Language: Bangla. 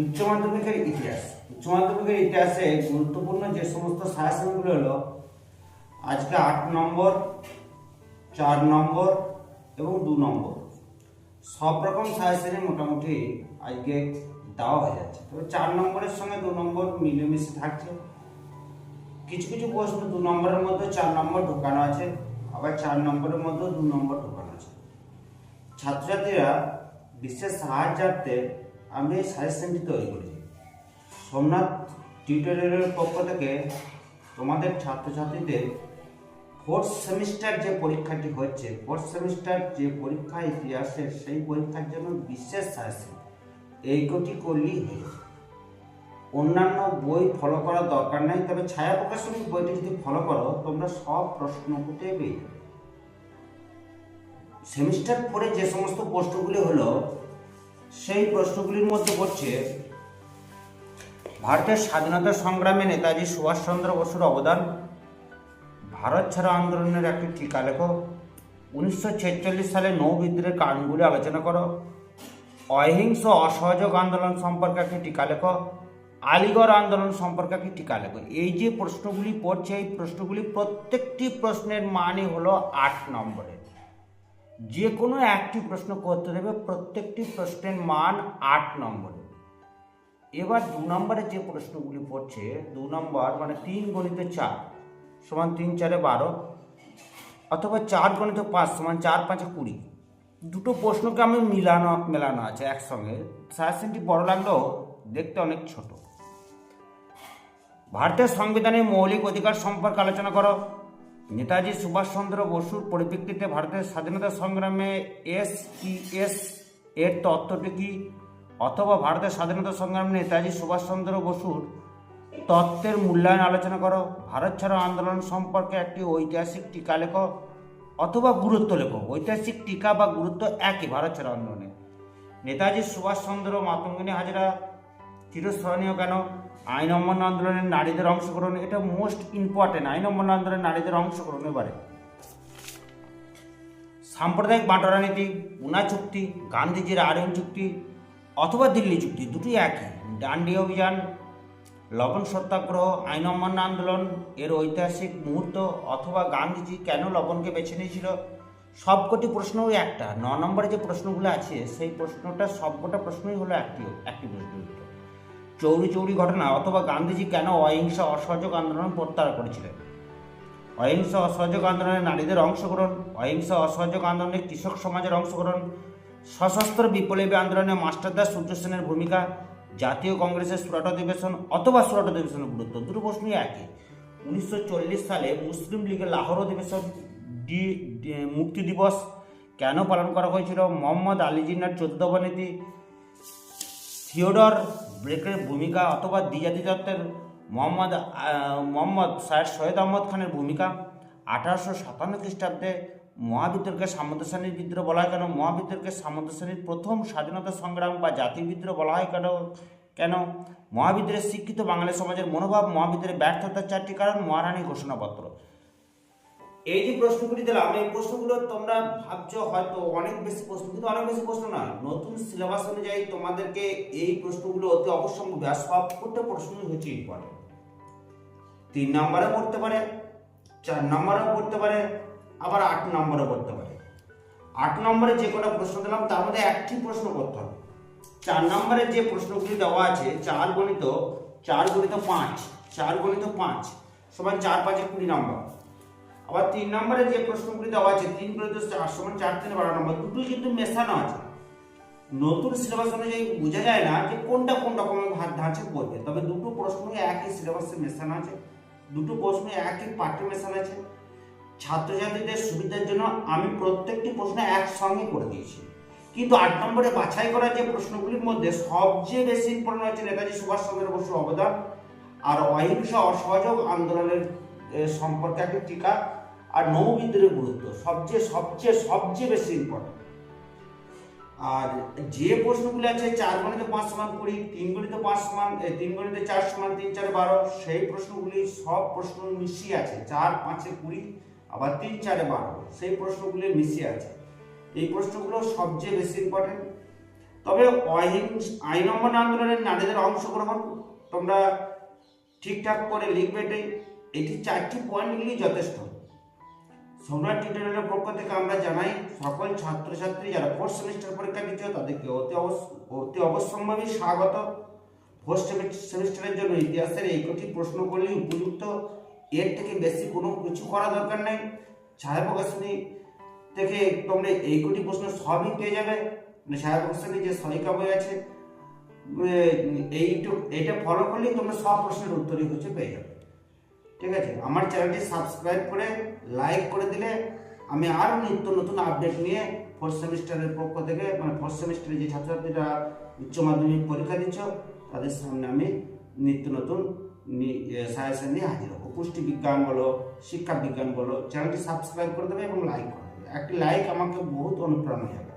উচ্চ মাধ্যমিকের ইতিহাস। উচ্চ মাধ্যমিকের ইতিহাসে গুরুত্বপূর্ণ যে সমস্ত সাজেশনগুলো হলো আজকে 8 নম্বর, 4 নম্বর এবং 2 নম্বর সব রকম সাজেশনই মোটামুটি আজকে দেওয়া হয়ে যাচ্ছে। তবে 4 নম্বরের সঙ্গে 2 নম্বর মিলেমিশে থাকছে। কিছু কিছু প্রশ্ন 2 নম্বরের মধ্যে 4 নম্বর ঢোকানো আছে, আবার 4 নম্বরের মধ্যে 2 নম্বর ঢোকানো আছে। ছাত্রছাত্রীরা বিশেষ সাহায্যার্থে আমি এই সাজেশনটি তৈরি করেছি। সোমনাথ টিউটোরিয়ালের পক্ষ থেকে তোমাদের ছাত্রছাত্রীদের 4th সেমিস্টার যে পরীক্ষাটি হচ্ছে, 4th সেমিস্টার যে পরীক্ষা ইতিহাসের, সেই পরীক্ষার জন্য বিশেষ সাজেশন এই কটি করলেই হয়ে। অন্যান্য বই ফলো করার দরকার নেই, তবে ছায়া প্রকাশনী বইটি যদি ফলো করো তোমরা সব প্রশ্ন উঠে পেয়ে যাবে। সেমিস্টার 4 যে সমস্ত প্রশ্নগুলি হলো সেই প্রশ্নগুলির মধ্যে পড়ছে ভারতের স্বাধীনতা সংগ্রামে নেতাজি সুভাষচন্দ্র বসুর অবদান, ভারত ছাড়ো আন্দোলনের একটি টিকা লেখো, 1946 সালে নৌ বিদ্রোহের কারণগুলি আলোচনা করো, অহিংস অসহযোগ আন্দোলন সম্পর্কে একটি টিকা লেখো, আলিগড় আন্দোলন সম্পর্কে একটি টিকা লেখো। এই যে প্রশ্নগুলি পড়ছে এই প্রশ্নগুলি প্রত্যেকটি প্রশ্নের মানই হলো 8 নম্বরের। যে কোনো একটি প্রশ্ন করতে দেবে, প্রত্যেকটি প্রশ্নের মান 8 নম্বরের। এবার 2 নম্বরে যে প্রশ্নগুলি পড়ছে, 2 নম্বর মানে 3 গণিতে 4 সমান 3 4 12 অথবা 4 গণিতে 5 সমান 4 5 20। দুটো প্রশ্নকে আমি মেলানো আছে একসঙ্গে। সাজেশনটি বড় লাগলেও দেখতে অনেক ছোট। ভারতের সংবিধানের মৌলিক অধিকার সম্পর্কে আলোচনা করো, নেতাজি সুভাষচন্দ্র বসুর পরিপ্রেক্ষিতে ভারতের স্বাধীনতা সংগ্রামে SES এর তত্ত্বটি কি, অথবা ভারতের স্বাধীনতা সংগ্রামে নেতাজি সুভাষচন্দ্র বসুর তত্ত্বের মূল্যায়ন আলোচনা করো, ভারত ছাড়ো আন্দোলন সম্পর্কে একটি ঐতিহাসিক টিকা লেখো অথবা গুরুত্ব লেখো। ঐতিহাসিক টিকা বা গুরুত্ব একই ভারত ছাড়ো আন্দোলনে। নেতাজি সুভাষচন্দ্র মাতঙ্গিনী হাজরা চিরস্মরণীয় কেন, আইন অমান্য আন্দোলনের নারীদের অংশগ্রহণ, এটা মোস্ট ইম্পর্টেন্ট, আইন অমান্য আন্দোলনের নারীদের অংশগ্রহণ। এবারে সাম্প্রদায়িক বাঁটোয়ারা নীতি, উনা চুক্তি, গান্ধীজির আরএন চুক্তি অথবা দিল্লি চুক্তি, দুটি একই। ডান্ডি অভিযান, লবণ সত্যাগ্রহ, আইন অমান্য আন্দোলন এর ঐতিহাসিক মুহূর্ত অথবা গান্ধীজি কেন লবণকে বেছে নিয়েছিল, সবকটি প্রশ্নই একটা। 9 নম্বরে যে প্রশ্নগুলো আছে সেই প্রশ্নটা সবকটা প্রশ্নই হলো একটি প্রশ্ন। চৌরি চৌরি ঘটনা অথবা গান্ধীজি কেন অহিংসা অসহযোগ আন্দোলন প্রত্যাহার করেছিলেন, অহিংসা অসহযোগ আন্দোলনে নারীদের অংশগ্রহণ, অহিংসা অসহযোগ আন্দোলনে কৃষক সমাজের অংশগ্রহণ, সশস্ত্র বিপ্লবী আন্দোলনে মাস্টারদা সূর্য সেনের ভূমিকা, জাতীয় কংগ্রেসের সুরাট অধিবেশন অথবা সুরাট অধিবেশনের গুরুত্ব, দুটো প্রশ্নই একই। 1940 সালে মুসলিম লীগের লাহোর অধিবেশন, মুক্তি দিবস কেন পালন করা হয়েছিল, মোহাম্মদ আলী জিন্নার 14 দফা নীতি, থিওডর ব্রেকের ভূমিকা অথবা দ্বিজাতি তত্ত্বের মোহাম্মদ স্যার সৈয়দ আহমদ খানের ভূমিকা, 1857 খ্রিস্টাব্দে মহাবিদ্রোহকে সামন্ত শ্রেণীর বিদ্রোহ বলা হয় কেন, মহাবিদ্রোহকে সামন্ত শ্রেণীর প্রথম স্বাধীনতা সংগ্রাম বা জাতীয় বিদ্রোহ বলা হয় কেন, মহাবিদ্রোহের শিক্ষিত বাঙালি সমাজের মনোভাব, মহাবিদ্রোহের ব্যর্থতার 4টি কারণ, মহারানী ঘোষণাপত্র। এই যে প্রশ্নগুলি দিলাম এই প্রশ্নগুলো তোমরা ভাবছো হয়তো অনেক বেশি প্রশ্ন, কিন্তু অনেক বেশি প্রশ্ন না। নতুন সিলেবাস অনুযায়ী তোমাদেরকে এই প্রশ্নগুলো অতি অবশ্যম্ভাবী, আর সবকটা প্রশ্নই হচ্ছে ইম্পর্টেন্ট। 3 নম্বরে পড়তে পারে, 4 নম্বরেও পড়তে পারে, আবার 8 নম্বরে পড়তে পারে। 8 নম্বরে যে কটা প্রশ্ন দিলাম তার মধ্যে একটি প্রশ্ন করতে হবে। 4 নম্বরে যে প্রশ্নগুলি দেওয়া আছে 4 গণিত 5 সমান 4 5 20 নম্বর। আবার 3 নম্বরে যে প্রশ্নগুলি দেওয়া আছে 3 গণিত 4 সমান 4 3 12 নম্বর, দুটোই কিন্তু মেশানো আছে। নতুন সিলেবাস অনুযায়ী বোঝা যায় না যে কোনটা কোন রকমের ধাঁচে পড়বে, তবে দুটো প্রশ্নই একই সিলেবাসে মেশানো আছে, দুটো প্রশ্ন একই পাঠ্যে মেশানো আছে। ছাত্রছাত্রীদের সুবিধার জন্য আমি প্রত্যেকটি প্রশ্ন একসঙ্গে করে দিয়েছি, কিন্তু 8 নম্বরে বাছাই করা যে প্রশ্নগুলির মধ্যে সবচেয়ে বেশি ইম্পর্টেন্ট হচ্ছে নেতাজি সুভাষচন্দ্র বসুর অবদান আর অহিংসা অসহযোগ আন্দোলনের সম্পর্কে একটি টিকা আর নৌ বিদ্রোহের গুরুত্ব সবচেয়ে বেশি ইম্পর্টেন্ট। আর যে প্রশ্নগুলি আছে 4 গণিতে 5 সমান 20, 3 গণিতে 5 সমান 3 গণিতে 4 সমান 3 4 12, সেই প্রশ্নগুলি সব প্রশ্ন মিশিয়ে আছে। 4 5 20 আবার 3 4 12 সেই প্রশ্নগুলি মিশিয়ে আছে। এই প্রশ্নগুলো সবচেয়ে বেশি ইম্পর্টেন্ট। তবে আইন অমান্য আন্দোলনের নারীদের অংশগ্রহণ তোমরা ঠিকঠাক করে লিখবে। এটি 4টি পয়েন্ট লিখলেই যথেষ্ট। সম্রাট টিউটোরিয়ালের পক্ষ থেকে আমরা জানাই সকল ছাত্রছাত্রী যারা 4th সেমিস্টার পরীক্ষা দিচ্ছে তাদেরকে অতি অবশ্যম্ভাবী স্বাগত। 4th সেমিস্টারের জন্য ইতিহাসের এই কটি প্রশ্ন করলেই উপযুক্ত, এর থেকে বেশি কোনো কিছু করা দরকার নেই। ছায়া প্রকাশনী থেকে তোমরা এই কটি প্রশ্ন সবই পেয়ে যাবে। ছায়া প্রকাশনী যে সহায়িকা বই আছে এইটা ফলো করলেই তোমরা সব প্রশ্নের উত্তরই হচ্ছে পেয়ে যাবে। ঠিক আছে, আমার চ্যানেলটি সাবস্ক্রাইব করে লাইক করে দিলে আমি আরও নিত্য নতুন আপডেট নিয়ে 4th সেমিস্টারের পক্ষ থেকে, মানে 4th সেমিস্টারে যে ছাত্রছাত্রীরা উচ্চ মাধ্যমিক পরীক্ষা দিচ্ছ তাদের সামনে আমি নিত্য নতুন সাজেশন নিয়ে হাজির হবো। পুষ্টি বিজ্ঞান বলো, শিক্ষা বিজ্ঞান বলো, চ্যানেলটি সাবস্ক্রাইব করে দেবে এবং লাইক করে দেবে। একটি লাইক আমাকে বহুত অনুপ্রেরণা যাবে।